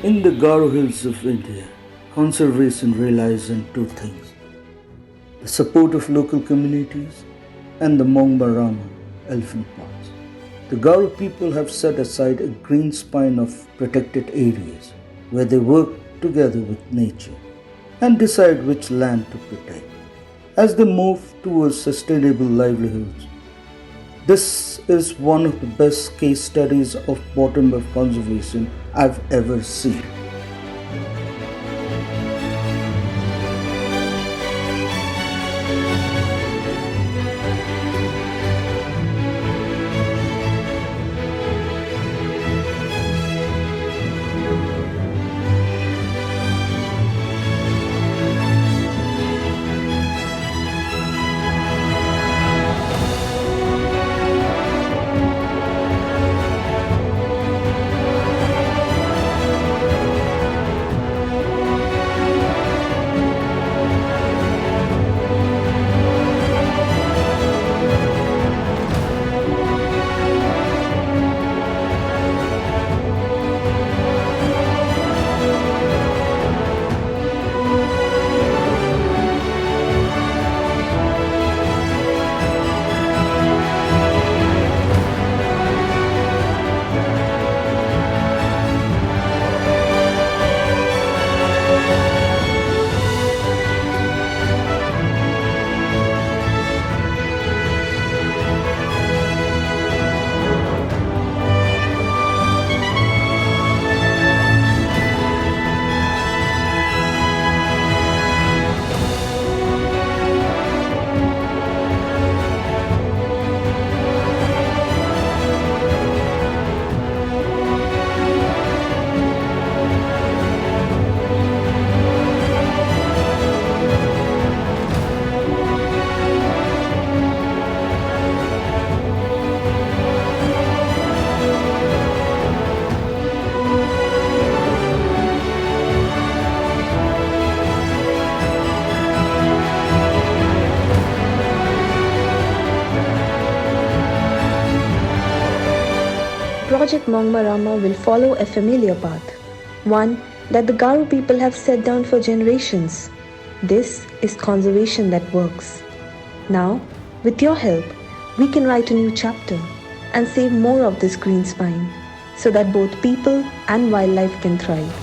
In the Garo Hills of India, conservation relies on two things: the support of local communities and the Mongma Rama elephant paths. The Garo people have set aside a green spine of protected areas where they work together with nature and decide which land to protect as they move towards sustainable livelihoods. This is one of the best case studies of bottom-up conservation I've ever seen. Project Mongma Rama will follow a familiar path, one that the Garo people have set down for generations. This is conservation that works. Now, with your help, we can write a new chapter and save more of this green spine so that both people and wildlife can thrive.